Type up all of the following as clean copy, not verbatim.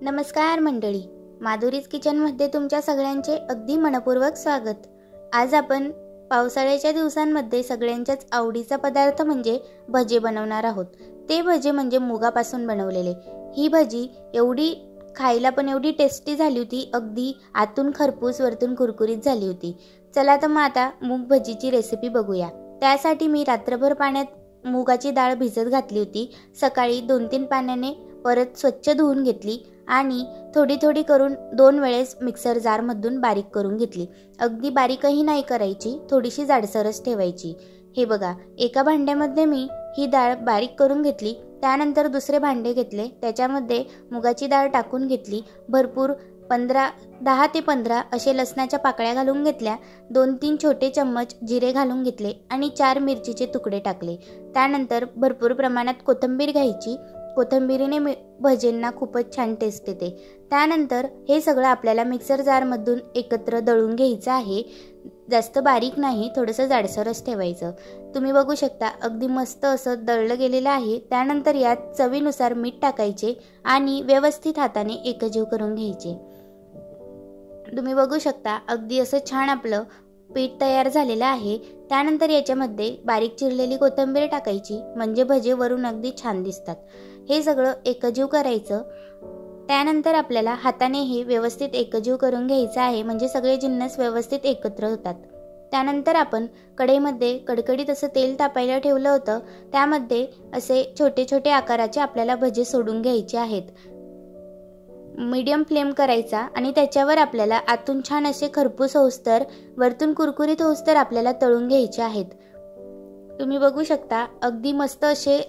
नमस्कार मंडळी, माधुरीज किचनमध्ये तुमच्या सगळ्यांचे अगदी मनपूर्वक स्वागत। आज आपण पावसाळ्याच्या दिवसांमध्ये सगळ्यांच्याच आवडीचा पदार्थ म्हणजे भजे बनवणार आहोत। ते भजे म्हणजे मुगापासून बनवलेले। ही भजी एवढी खायला पण एवढी टेस्टी झाली होती, अगदी आतून खरपूस वरतून कुरकुरीत झाली होती। चला तर मग आता मूग भजीची रेसिपी बघूया। त्यासाठी मी रात्रभर पाण्यात मुगाची डाळ भिजत घातली होती। सकाळी 2-3 पाण्याने परत स्वच्छ धुवून घेतली आणि थोडी थोडी करून 2 वेळेस मिक्सर जार मधून बारीक करून घेतली। अगदी बारीकही नाही करायची, थोडीशी जाडसरच ठेवायची। हे बघा, एका भांड्यामध्ये मी ही डाळ बारीक करून घेतली। त्यानंतर दुसरे भांडे घेतले, त्याच्यामध्ये मुगाची डाळ टाकून घेतली। भरपूर 10 ते 15 असे लसणाच्या पाकळ्या घालून घेतल्या। 2-3 छोटे चम्मच जिरे घालून घेतले आणि 4 मिरचीचे तुकडे टाकले। त्यानंतर भरपूर प्रमाणात कोथिंबीर घ्यायची। कोथिंबीरीने भजींना खूपच छान टेस्ट येते। त्यानंतर हे सगळं आपल्याला मिक्सर जार मधून एकत्र दळून घ्यायचं आहे। जास्त बारीक नाही, थोडंसं जाडसरच ठेवायचं। तुम्ही बघू शकता अगदी मस्त असं दळलं गेलेलं आहे। त्यानंतर यात चवीनुसार मीठ टाकायचे आणि व्यवस्थित हाताने एकजीव करून घ्यायचे। तुम्ही बघू शकता अगदी असं छान आपलं पीठ तयार झालेलं आहे। त्यानंतर याच्यामध्ये बारीक चिरलेली कोथिंबीर टाकायची, म्हणजे भजे वरून अगदी छान दिसतात। हे सगळं एकजीव करायचं। त्यानंतर आपल्याला हाताने हे व्यवस्थित एकजीव करून घ्यायचं आहे, म्हणजे सगळे जिन्नस व्यवस्थित एकत्र होतात। त्यानंतर आपण कढईमध्ये कडकडीत असं तेल तापायला ठेवलं होतं। त्यामध्ये असे छोटे छोटे आकाराचे आपल्याला भजे सोडून घ्यायचे आहेत। मीडियम फ्लेम करायचा आणि त्याच्यावर आपल्याला आतून छान असे खरपूस होऊस्तर, वरतून कुरकुरीत होऊस्तर आपल्याला तळून घ्यायचे आहेत। तुम्ही बघू शकता अगदी मस्त असे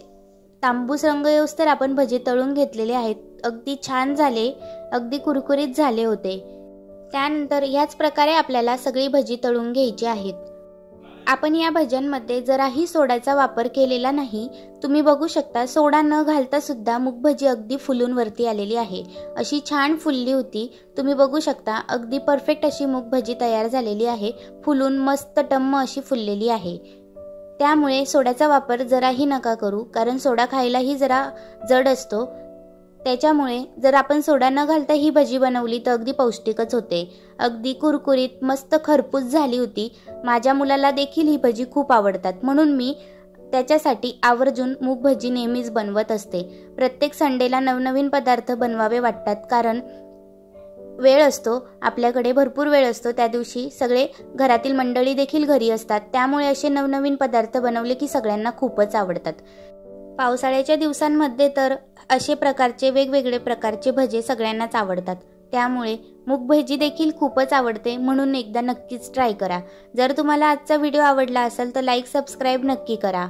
तांबूस रंग येऊस्तर आपण भजे तळून घेतलेले आहेत। अगदी छान झाले, अगदी कुरकुरीत झाले होते। त्यानंतर ह्याच प्रकारे आपल्याला सगळी भजी तळून घ्यायची आहेत। आपण या भज्यांमध्ये जराही सोड्याचा वापर केलेला नाही। तुम्ही बघू शकता सोडा न घालता सुद्धा मूग भजी अगदी फुलून वरती आलेली आहे। अशी छान फुलली होती। तुम्ही बघू शकता अगदी परफेक्ट अशी मूग भजी तयार झालेली आहे। फुलून मस्त टम्म अशी फुललेली आहे। त्यामुळे सोड्याचा वापर जराही नका करू, कारण सोडा खायलाही जरा जड असतो। त्याच्यामुळे जर आपण सोडा न घालता ही भजी बनवली तर अगदी पौष्टिकच होते। अगदी कुरकुरीत मस्त खरपूस झाली होती। माझ्या मुलाला देखील ही भजी खूप आवडतात, म्हणून मी त्याच्यासाठी आवर्जून मूग भजी नेहमीच बनवत असते। प्रत्येक संडेला नवनवीन पदार्थ बनवावे वाटतात, कारण वेळ असतो आपल्याकडे, भरपूर वेळ असतो। त्या दिवशी सगळे घरातील मंडळी देखील घरी असतात, त्यामुळे असे नवनवीन पदार्थ बनवले की सगळ्यांना खूपच आवडतात। पावसाळ्याच्या दिवसांमध्ये तर असे प्रकारचे वेगवेगळे प्रकारचे भजे सगळ्यांनाच आवडतात। त्यामुळे मूग भजी देखील खूपच आवडते, म्हणून एकदा नक्कीच ट्राय करा। जर तुम्हाला आजचा व्हिडिओ आवडला असेल तर लाईक सबस्क्राईब नक्की करा।